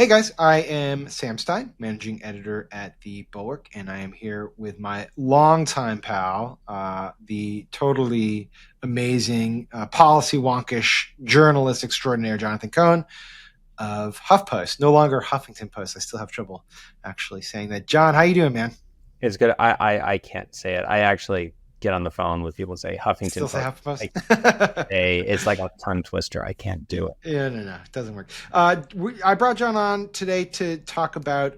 Hey guys, I am Sam Stein, managing editor at the Bulwark, and I am here with my longtime pal, the totally amazing, policy wonkish journalist extraordinaire, Jonathan Cohn of HuffPost. No longer Huffington Post. I still have trouble actually saying that. John, how you doing, man? It's good. I can't say it. I actually get on the phone with people and say Still Huffington say Post. HuffPost? I say it's like a tongue twister. I can't do it. Yeah, no, it doesn't work. I brought John on today to talk about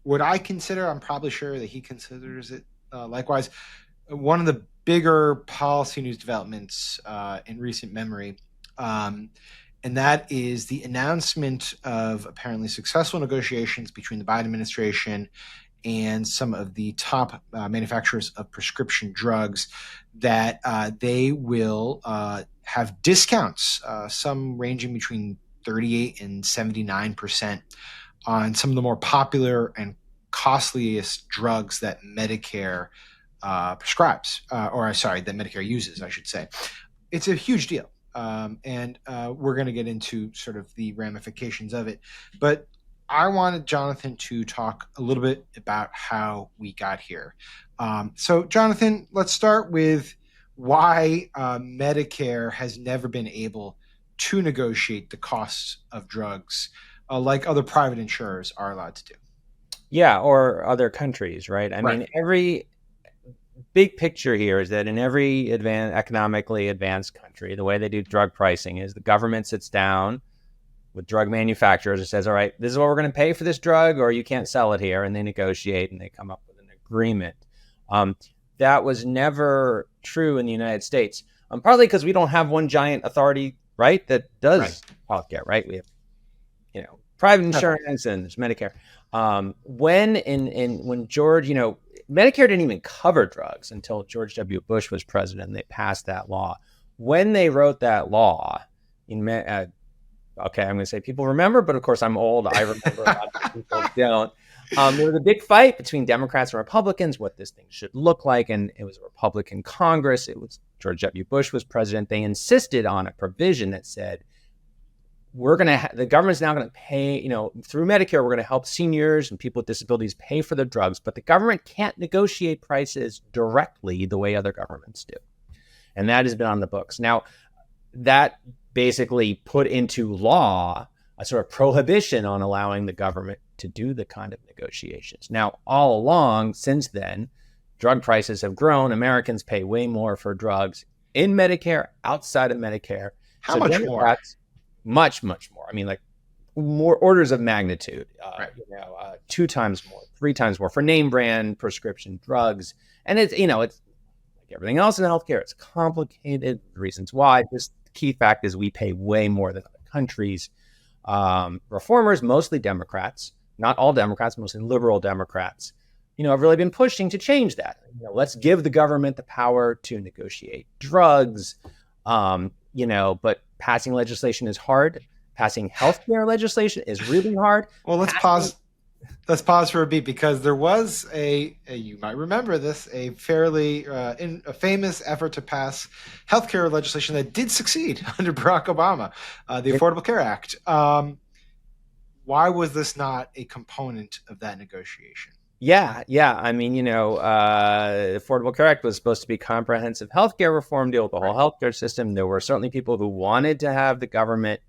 what I consider. I'm probably sure that he considers it likewise. One of the bigger policy news developments in recent memory, and that is the announcement of apparently successful negotiations between the Biden administration and some of the top manufacturers of prescription drugs that they will have discounts, some ranging between 38 and 79% on some of the more popular and costliest drugs that Medicare prescribes, or sorry, that Medicare uses, I should say. It's a huge deal. And we're going to get into sort of the ramifications of it. But I wanted Jonathan to talk a little bit about how we got here. So, Jonathan, let's start with why Medicare has never been able to negotiate the costs of drugs like other private insurers are allowed to do. Yeah, or other countries, right? I Right. mean, every big picture here is that in every economically advanced country, the way they do drug pricing is the government sits down with drug manufacturers and says, all right, this is what we're going to pay for this drug, or you can't sell it here. And they negotiate and they come up with an agreement. Um, that was never true in the United States, partly because we don't have one giant authority, right, that Right. does healthcare, right? We have, private Definitely. insurance and there's Medicare. When George, Medicare didn't even cover drugs until George W. Bush was president. And they passed that law. When they wrote that law, okay, I'm going to say people remember, but of course I'm old. I remember, a lot of people don't. There was a big fight between Democrats and Republicans what this thing should look like, and it was a Republican Congress. It was George W. Bush was president. They insisted on a provision that said the government's now going to pay, through Medicare, we're going to help seniors and people with disabilities pay for their drugs, but the government can't negotiate prices directly the way other governments do. And that has been on the books. Now, that basically put into law a sort of prohibition on allowing the government to do the kind of negotiations. Now, all along since then, drug prices have grown. Americans pay way more for drugs in Medicare, outside of Medicare. How So much more? Democrats, much, much more. I mean, like more orders of magnitude, Right. 2 times more, 3 times more for name brand prescription drugs. And it's like everything else in healthcare, it's complicated. The reasons why, just the key fact is we pay way more than other countries. Reformers, mostly Democrats, not all Democrats, mostly liberal Democrats, have really been pushing to change that. Let's give the government the power to negotiate drugs. But passing legislation is hard. Passing healthcare legislation is really hard. Well, let's Passing, pause. Let's pause for a beat because there was you might remember this, a fairly a famous effort to pass healthcare legislation that did succeed under Barack Obama, the Affordable Care Act. Why was this not a component of that negotiation? yeah. I mean, the Affordable Care Act was supposed to be comprehensive healthcare reform, deal with the whole Right. healthcare system. There were certainly people who wanted to have the government,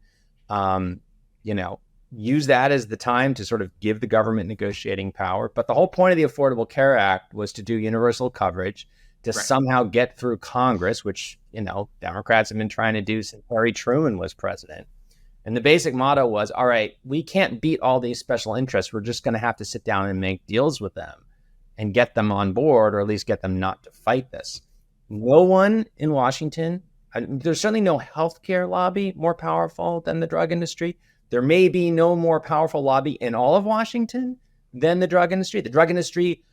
um, you know, use that as the time to sort of give the government negotiating power. But the whole point of the Affordable Care Act was to do universal coverage, to Right. somehow get through Congress, which, Democrats have been trying to do since Harry Truman was president. And the basic motto was, all right, we can't beat all these special interests. We're just going to have to sit down and make deals with them and get them on board, or at least get them not to fight this. No one in Washington, there's certainly no healthcare lobby more powerful than the drug industry. There may be no more powerful lobby in all of Washington than the drug industry. The drug industry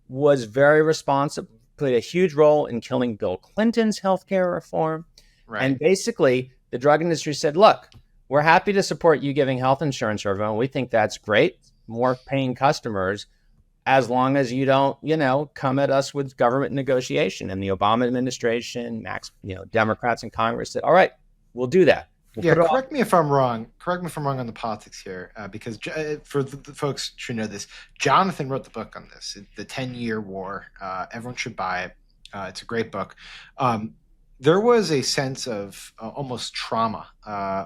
was very responsible, played a huge role in killing Bill Clinton's healthcare reform. Right. And basically, the drug industry said, look, we're happy to support you giving health insurance to everyone. We think that's great, more paying customers, as long as you don't, come at us with government negotiation. And the Obama administration, Democrats in Congress said, all right, we'll do that. We'll Yeah, put it off. correct me if I'm wrong. Correct me if I'm wrong on the politics here, because for the folks should know this, Jonathan wrote the book on this, the 10-Year War. Everyone should buy it. It's a great book. Um, there was a sense of almost trauma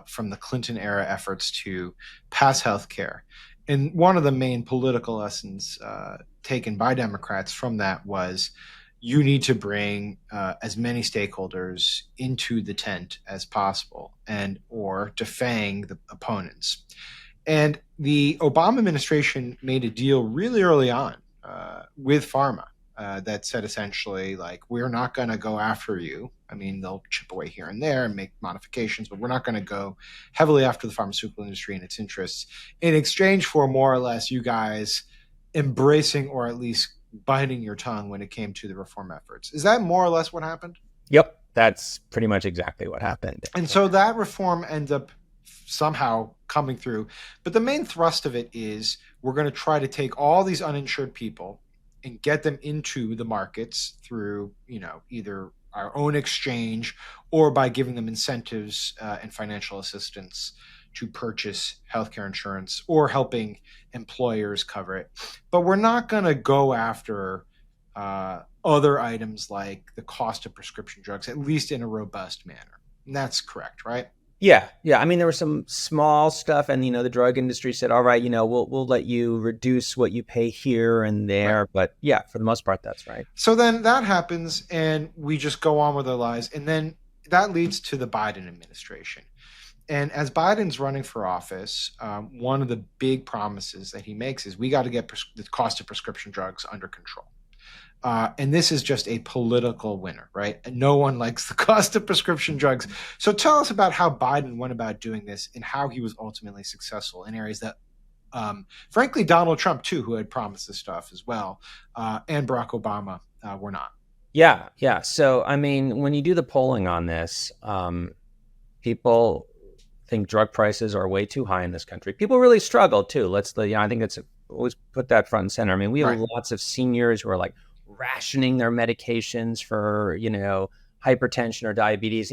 from the Clinton era efforts to pass health care. And one of the main political lessons taken by Democrats from that was you need to bring as many stakeholders into the tent as possible and or defang the opponents. And the Obama administration made a deal really early on with pharma that said essentially, like, we're not going to go after you. I mean, they'll chip away here and there and make modifications, but we're not going to go heavily after the pharmaceutical industry and its interests in exchange for more or less you guys embracing or at least biting your tongue when it came to the reform efforts. Is that more or less what happened? Yep, that's pretty much exactly what happened. And so that reform ends up somehow coming through. But the main thrust of it is we're going to try to take all these uninsured people and get them into the markets through, either our own exchange or by giving them incentives and financial assistance to purchase healthcare insurance or helping employers cover it. But we're not going to go after other items like the cost of prescription drugs, at least in a robust manner. And that's correct, right? Yeah, yeah. I mean, there was some small stuff, and the drug industry said, "All right, we'll let you reduce what you pay here and Right. there." But yeah, for the most part, that's right. So then that happens, and we just go on with our lives. And then that leads to the Biden administration. And as Biden's running for office, one of the big promises that he makes is we got to get the cost of prescription drugs under control. And this is just a political winner, right? And no one likes the cost of prescription drugs. So tell us about how Biden went about doing this and how he was ultimately successful in areas that, frankly, Donald Trump, too, who had promised this stuff as well, and Barack Obama were not. Yeah, yeah. So, I mean, when you do the polling on this, people think drug prices are way too high in this country. People really struggle too. I think it's always put that front and center. I mean, we have Right. lots of seniors who are like rationing their medications for, hypertension or diabetes,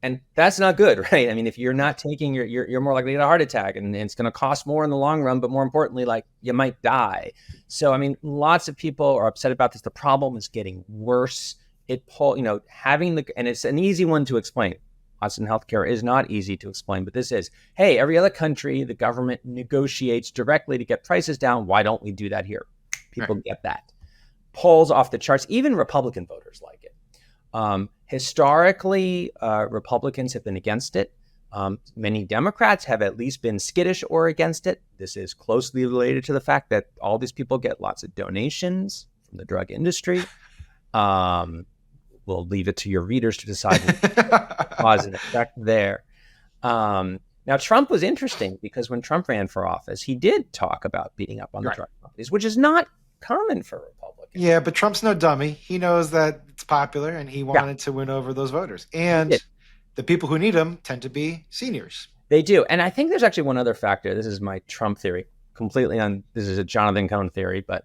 and that's not good, right? I mean, if you're not taking you're more likely to get a heart attack, and it's going to cost more in the long run, but more importantly, like, you might die. So, I mean, lots of people are upset about this. The problem is getting worse. And it's an easy one to explain. Costs in healthcare is not easy to explain, but this is, hey, every other country, the government negotiates directly to get prices down. Why don't we do that here? People Right. get that. Polls off the charts. Even Republican voters like it. Historically, Republicans have been against it. Many Democrats have at least been skittish or against it. This is closely related to the fact that all these people get lots of donations from the drug industry. We'll leave it to your readers to decide cause and effect there. Now, Trump was interesting because when Trump ran for office, he did talk about beating up on the Right. drug companies, which is not common for Republicans. Yeah, but Trump's no dummy. He knows that it's popular, and he Yeah, wanted to win over those voters. he And did. the people who need him tend to be seniors. They do. And I think there's actually one other factor. This is my Trump theory. This is a Jonathan Cohn theory, but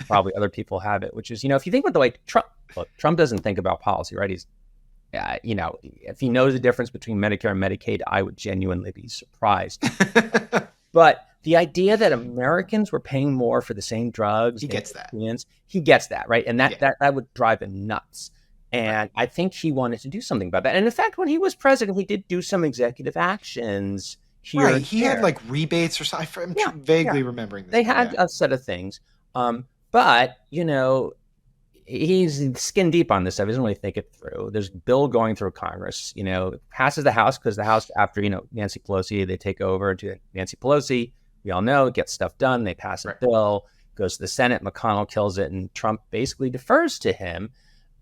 probably other people have it, which is, if you think about the way Trump doesn't think about policy, right? He's, if he knows the difference between Medicare and Medicaid, I would genuinely be surprised. But the idea that Americans were paying more for the same drugs, He gets that. He gets that, right? And Yeah. that would drive him nuts. And I think he wanted to do something about that. And in fact, when he was president, he did do some executive actions here Right. and He there. had like rebates or something. I'm Yeah, vaguely yeah. remembering this. They had Yeah. a set of things. But, he's skin deep on this stuff. He doesn't really think it through. There's a bill going through Congress, passes the House because the House, after, Nancy Pelosi, they take over to Nancy Pelosi. We all know, gets stuff done. They pass a Right. bill, goes to the Senate. McConnell kills it, and Trump basically defers to him.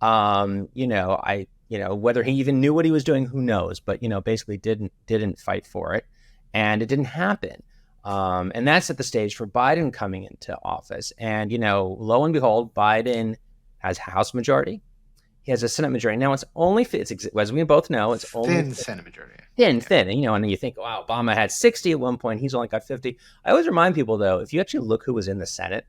Whether he even knew what he was doing, who knows? But basically didn't fight for it, and it didn't happen. And that's at the stage for Biden coming into office. And lo and behold, Biden has House majority. He has a Senate majority. Now, as we both know, it's only Thin Senate majority. thin. And you think, wow, Obama had 60 at one point. He's only got 50. I always remind people, though, if you actually look who was in the Senate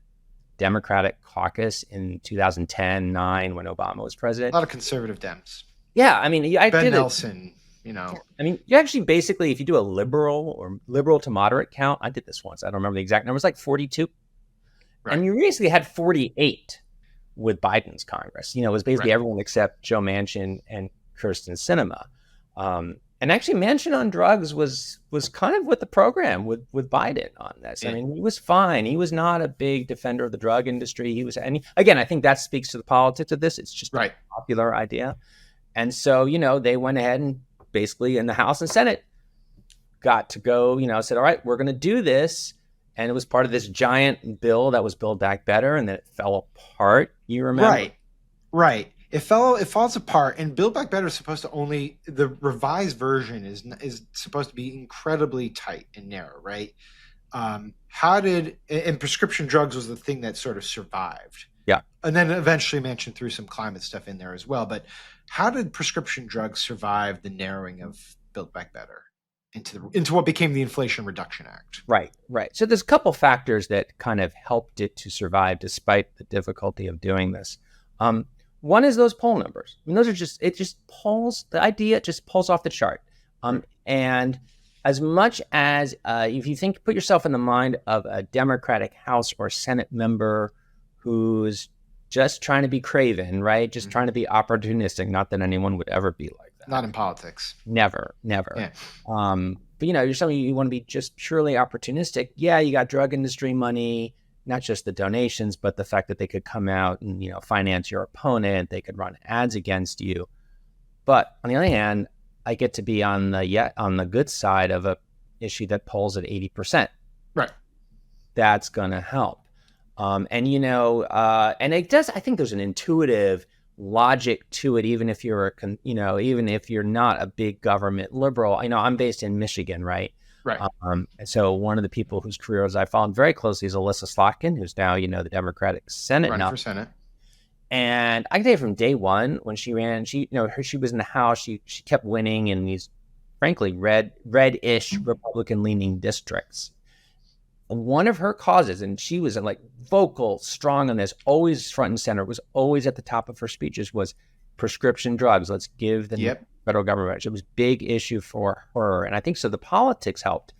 Democratic caucus in 2010-9 when Obama was president. A lot of conservative Dems. Yeah, I mean, I Ben did it. Nelson. you know. Yeah. I mean, you actually basically, if you do a liberal or liberal to moderate count, I did this once. I don't remember the exact number. It was like 42. Right. And you basically had 48 with Biden's Congress. It was basically Right. everyone except Joe Manchin and Kirsten Sinema. And actually, Manchin on drugs was kind of with the program with Biden on this. I Yeah. mean, he was fine. He was not a big defender of the drug industry. Again, I think that speaks to the politics of this. It's just Right. a popular idea. And so, they went ahead and basically in the House and Senate got to go, said, all right, we're going to do this. And it was part of this giant bill that was Build Back Better, and then it fell apart. You remember? Right. Right. It falls apart, and Build Back Better is supposed to the revised version is supposed to be incredibly tight and narrow, right? And prescription drugs was the thing that sort of survived. Yeah. And then eventually Manchin threw some climate stuff in there as well. But how did prescription drugs survive the narrowing of Build Back Better into what became the Inflation Reduction Act? Right. So there's a couple factors that kind of helped it to survive despite the difficulty of doing this. One is those poll numbers. I mean, the idea just pulls off the chart. And as much as if you put yourself in the mind of a Democratic House or Senate member who's just trying to be craven, right? Just trying to be opportunistic. Not that anyone would ever be like that. Not in politics. Never. Yeah. But you're somebody you want to be just purely opportunistic. Yeah, you got drug industry money, not just the donations, but the fact that they could come out and finance your opponent. They could run ads against you. But on the other hand, I get to be on the good side of a issue that polls at 80%. Right. That's gonna help. And it does. I think there's an intuitive logic to it, even if you're even if you're not a big government liberal. I'm based in Michigan, right? Right. And so one of the people whose careers I followed very closely is Alyssa Slotkin, who's now the Democratic Senate running for Senate. And I can tell you from day one when she ran, she was in the House. She kept winning in these, frankly, red-ish Republican-leaning districts. One of her causes, and she was like vocal, strong on this, always front and center, was always at the top of her speeches, was prescription drugs. Let's give the federal government. It was a big issue for her. And I think so the politics helped.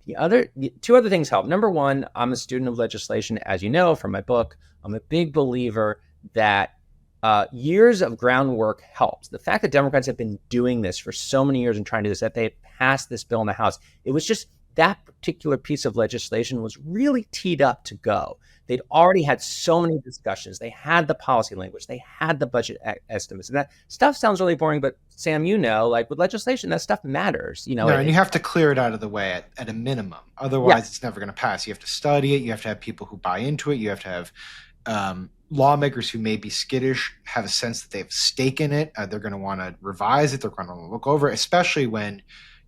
The two other things helped. Number one, I'm a student of legislation, as you know, from my book. I'm a big believer that years of groundwork helps. The fact that Democrats have been doing this for so many years and trying to do this, that they had passed this bill in the House, it was just that particular piece of legislation was really teed up to go. They'd already had so many discussions. They had the policy language. They had the budget estimates. And that stuff sounds really boring, but Sam, like with legislation, that stuff matters. And you have to clear it out of the way at a minimum. Otherwise, It's never going to pass. You have to study it. You have to have people who buy into it. You have to have lawmakers who may be skittish have a sense that they have a stake in it. They're going to want to revise it. They're going to look over it, especially when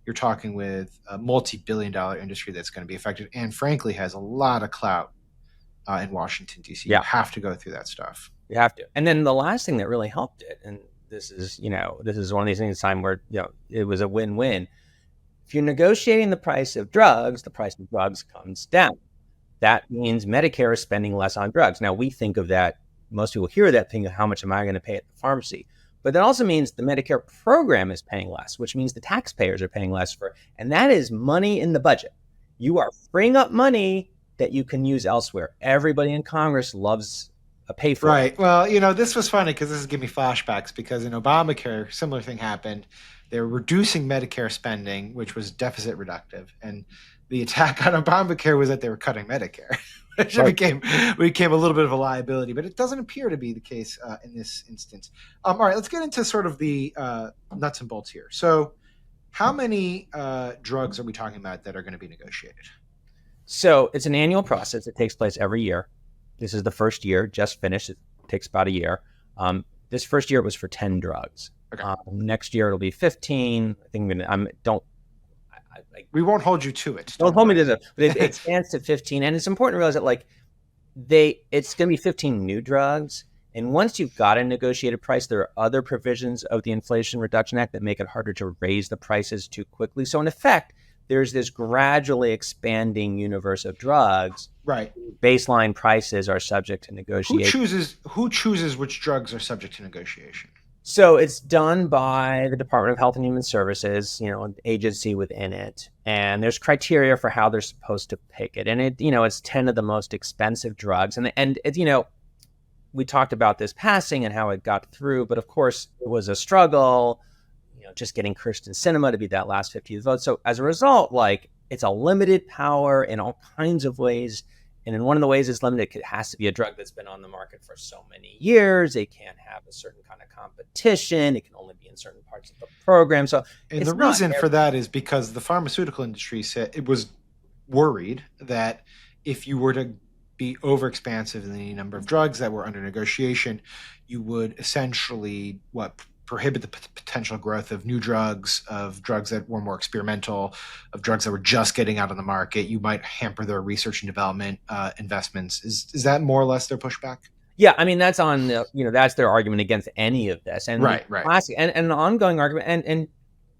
you're talking with a multi-billion-dollar industry that's going to be affected and, frankly, has a lot of clout in Washington, D.C. You have to go through that stuff. You have to. And then the last thing that really helped it, and this is one of these things time where it was a win-win. If you're negotiating the price of drugs, the price of drugs comes down. That means Medicare is spending less on drugs. Now, we think of that, most people hear that, think of how much am I going to pay at the pharmacy? But that also means the Medicare program is paying less, which means the taxpayers are paying less and that is money in the budget. You are freeing up money that you can use elsewhere. Everybody in Congress loves a pay for Right. It. Well, this was funny because this is giving me flashbacks because in Obamacare, similar thing happened. They were reducing Medicare spending, which was deficit reductive. And the attack on Obamacare was that they were cutting Medicare, which became a little bit of a liability. But it doesn't appear to be the case in this instance. All right, let's get into sort of the nuts and bolts here. So how many drugs are we talking about that are going to be negotiated? So it's an annual process. It takes place every year. This is the first year, just finished. It takes about a year. This first year it was for 10 drugs. Okay. Next year it'll be 15. I think we won't hold you to it. Don't hold me to that. But it stands to 15, and it's important to realize that it's going to be 15 new drugs. And once you've got a negotiated price, there are other provisions of the Inflation Reduction Act that make it harder to raise the prices too quickly. So in effect, there's this gradually expanding universe of drugs. Right. Baseline prices are subject to negotiation. Who chooses which drugs are subject to negotiation? So it's done by the Department of Health and Human Services, an agency within it, and there's criteria for how they're supposed to pick it. And it's 10 of the most expensive drugs, and it, we talked about this passing and how it got through, but of course it was a struggle, just getting Kirsten Sinema to be that last 50th vote. So as a result, like, it's a limited power in all kinds of ways. And in one of the ways it's limited, it has to be a drug that's been on the market for so many years. It can't have a certain kind of competition. It can only be in certain parts of the program. So And it's the not reason for that is because the pharmaceutical industry said it was worried that if you were to be overexpansive in the number of drugs that were under negotiation, you would essentially prohibit the potential growth of new drugs, of drugs that were more experimental, of drugs that were just getting out on the market. You might hamper their research and development investments. Is that more or less their pushback? Yeah, I mean, that's on that's their argument against any of this, and Right. classic and an ongoing argument. And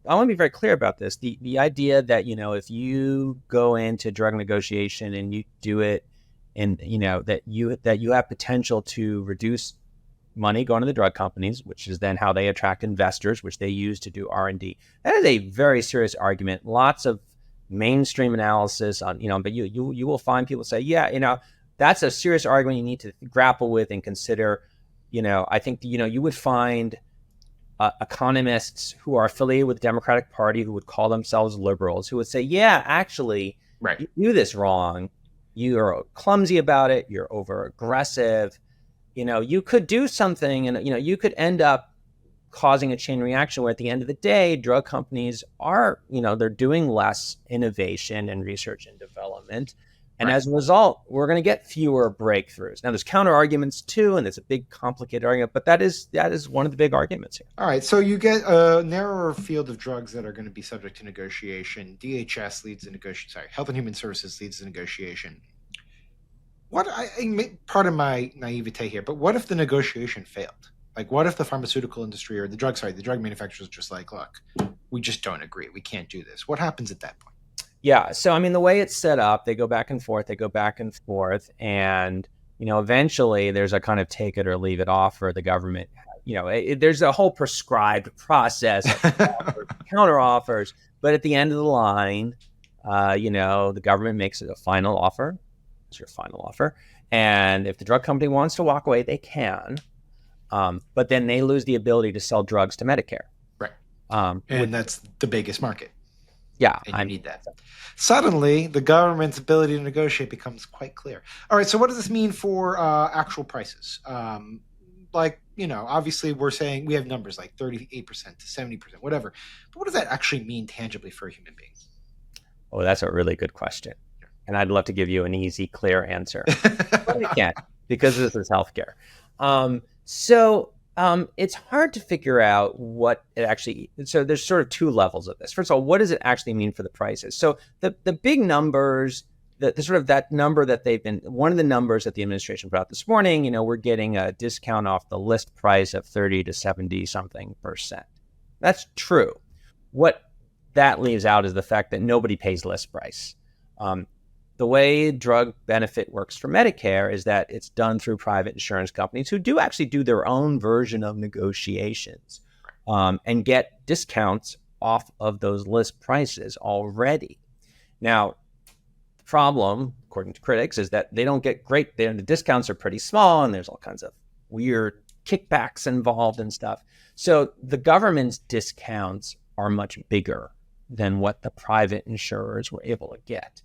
I want to be very clear about this: the idea that if you go into drug negotiation and you do it, and that you have potential to reduce money going to the drug companies, which is then how they attract investors, which they use to do R&D. That is a very serious argument. Lots of mainstream analysis on, but you will find people say, yeah, that's a serious argument you need to grapple with and consider. I think, you would find economists who are affiliated with the Democratic Party who would call themselves liberals, who would say, yeah, actually, Right. you do this wrong. You're clumsy about it. You're over aggressive. You could do something and, you could end up causing a chain reaction where at the end of the day, drug companies are, they're doing less innovation and research and development. And as a result, we're going to get fewer breakthroughs. Now, there's counter arguments too, and it's a big, complicated argument, but that is one of the big arguments here. All right. So you get a narrower field of drugs that are going to be subject to negotiation. DHS leads the negotiation. Sorry, Health and Human Services leads the negotiation. Part of my naivete here, but what if the negotiation failed? Like, what if the pharmaceutical industry or the drug manufacturers just like, look, we just don't agree. We can't do this. What happens at that point? Yeah. So, I mean, the way it's set up, they go back and forth, and, eventually there's a kind of take it or leave it offer. The government, there's a whole prescribed process of offers, counter offers, but at the end of the line, the government makes it a final offer. It's your final offer. And if the drug company wants to walk away, they can. But then they lose the ability to sell drugs to Medicare. Right. And that's the biggest market. Yeah. And I need that. Suddenly, the government's ability to negotiate becomes quite clear. All right. So what does this mean for actual prices? Obviously we're saying we have numbers like 38% to 70%, whatever. But what does that actually mean tangibly for a human being? Oh, that's a really good question. And I'd love to give you an easy, clear answer. But I can't, because this is healthcare. It's hard to figure out what it actually. So there's sort of two levels of this. First of all, what does it actually mean for the prices? So the big numbers, the sort of that number that they've been, one of the numbers that the administration put out this morning, we're getting a discount off the list price of 30 to 70 something %. That's true. What that leaves out is the fact that nobody pays list price. The way drug benefit works for Medicare is that it's done through private insurance companies who do actually do their own version of negotiations and get discounts off of those list prices already. Now, the problem, according to critics, is that they don't get great. The discounts are pretty small and there's all kinds of weird kickbacks involved and stuff. So the government's discounts are much bigger than what the private insurers were able to get.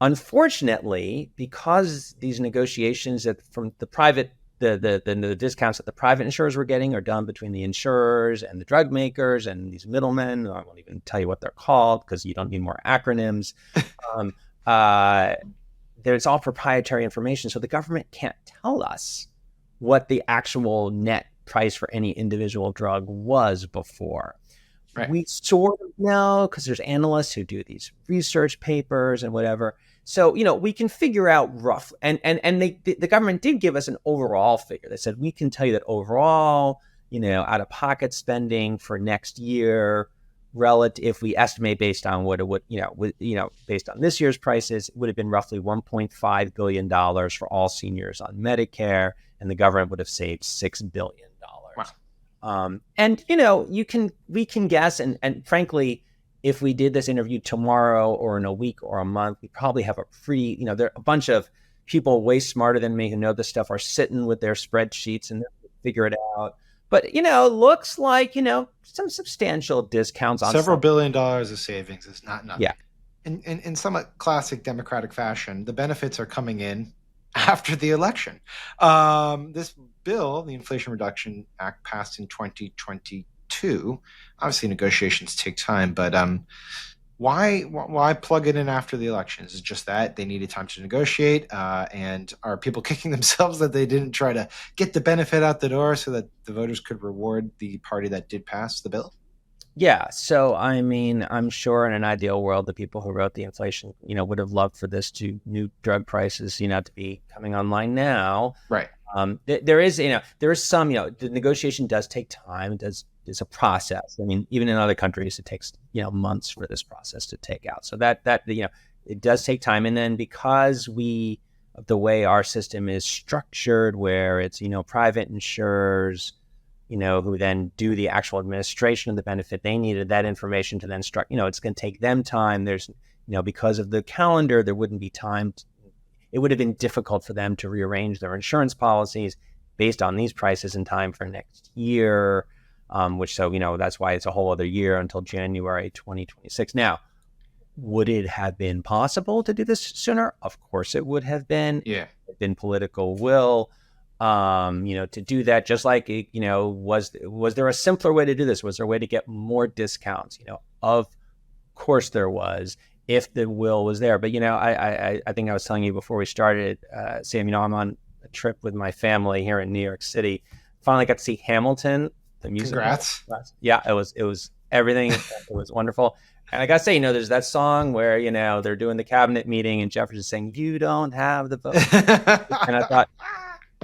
Unfortunately, because these negotiations from the private, the discounts that the private insurers were getting are done between the insurers and the drug makers and these middlemen. I won't even tell you what they're called because you don't need more acronyms. There's all proprietary information, so the government can't tell us what the actual net price for any individual drug was before. Right. We sort of know because there's analysts who do these research papers and whatever. So, we can figure out rough. And the government did give us an overall figure. They said, we can tell you that overall, out-of-pocket spending for next year, relative, if we estimate based on what it would, based on this year's prices, it would have been roughly $1.5 billion for all seniors on Medicare, and the government would have saved $6 billion. Wow. And we can guess, and frankly, if we did this interview tomorrow or in a week or a month, we probably have a pretty, there are a bunch of people way smarter than me who know this stuff are sitting with their spreadsheets and figure it out. But, looks like, some substantial discounts on several $billions of savings is not nothing. Yeah. In somewhat classic Democratic fashion, the benefits are coming in after the election. This bill, the Inflation Reduction Act, passed in 2022. Obviously, negotiations take time, but why plug it in after the election? Is it just that they needed time to negotiate? And are people kicking themselves that they didn't try to get the benefit out the door so that the voters could reward the party that did pass the bill? Yeah. So, I'm sure in an ideal world, the people who wrote the inflation, would have loved for this new drug prices, to be coming online now. Right. There is some, the negotiation does take time. It's a process. Even in other countries, it takes, months for this process to take out. So that it does take time. And then because the way our system is structured, where it's, private insurers, who then do the actual administration of the benefit, they needed that information to then it's going to take them time. There's, because of the calendar, there wouldn't be time. It would have been difficult for them to rearrange their insurance policies based on these prices in time for next year, that's why it's a whole other year until January 2026. Now, would it have been possible to do this sooner? Of course it would have been. Yeah. There's been political will. To do that, just like, was there a simpler way to do this? Was there a way to get more discounts? Of course there was, if the will was there. But, I think I was telling you before we started, Sam, I'm on a trip with my family here in New York City. Finally got to see Hamilton, the musical. Congrats. Yeah, it was everything. It was wonderful. And I got to say, there's that song where, they're doing the cabinet meeting and Jefferson's saying, "You don't have the vote." And I thought,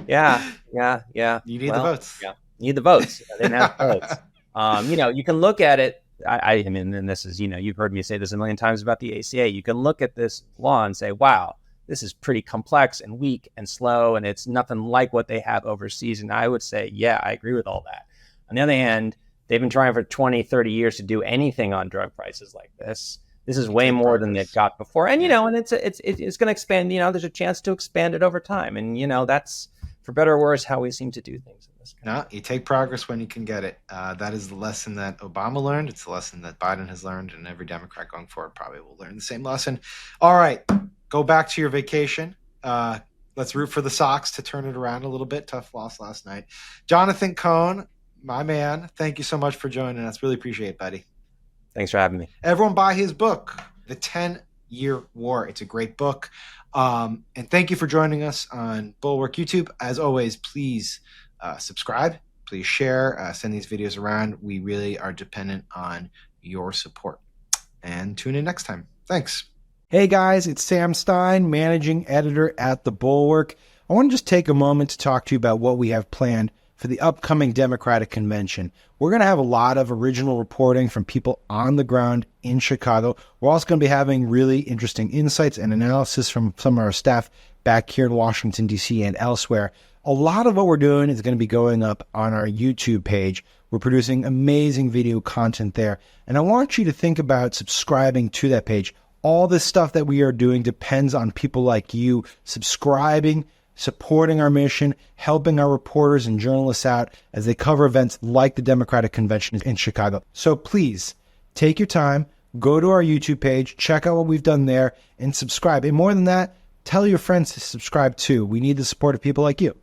Yeah. You need the votes. Yeah, you need the votes. They didn't have votes. You can look at it. And this is, you've heard me say this a million times about the ACA. You can look at this law and say, wow, this is pretty complex and weak and slow, and it's nothing like what they have overseas. And I would say, yeah, I agree with all that. On the other hand, they've been trying for 20, 30 years to do anything on drug prices like this. This is way more than they've got before. And, and it's going to expand, there's a chance to expand it over time. And, that's, for better or worse, how we seem to do things in this country. No, you take progress when you can get it. That is the lesson that Obama learned. It's the lesson that Biden has learned, and every Democrat going forward probably will learn the same lesson. All right, go back to your vacation. Let's root for the Sox to turn it around a little bit. Tough loss last night. Jonathan Cohn, my man, thank you so much for joining us. Really appreciate it, buddy. Thanks for having me. Everyone buy his book, The 10-Year War. It's a great book. And thank you for joining us on Bulwark YouTube. As always, please subscribe, please share, send these videos around. We really are dependent on your support. And tune in next time. Thanks. Hey guys, it's Sam Stein, managing editor at The Bulwark. I want to just take a moment to talk to you about what we have planned for the upcoming Democratic Convention. We're going to have a lot of original reporting from people on the ground in Chicago. We're also going to be having really interesting insights and analysis from some of our staff back here in Washington, D.C. and elsewhere. A lot of what we're doing is going to be going up on our YouTube page. We're producing amazing video content there. And I want you to think about subscribing to that page. All this stuff that we are doing depends on people like you subscribing, supporting our mission, helping our reporters and journalists out as they cover events like the Democratic Convention in Chicago. So please take your time, go to our YouTube page, check out what we've done there, and subscribe. And more than that, tell your friends to subscribe too. We need the support of people like you.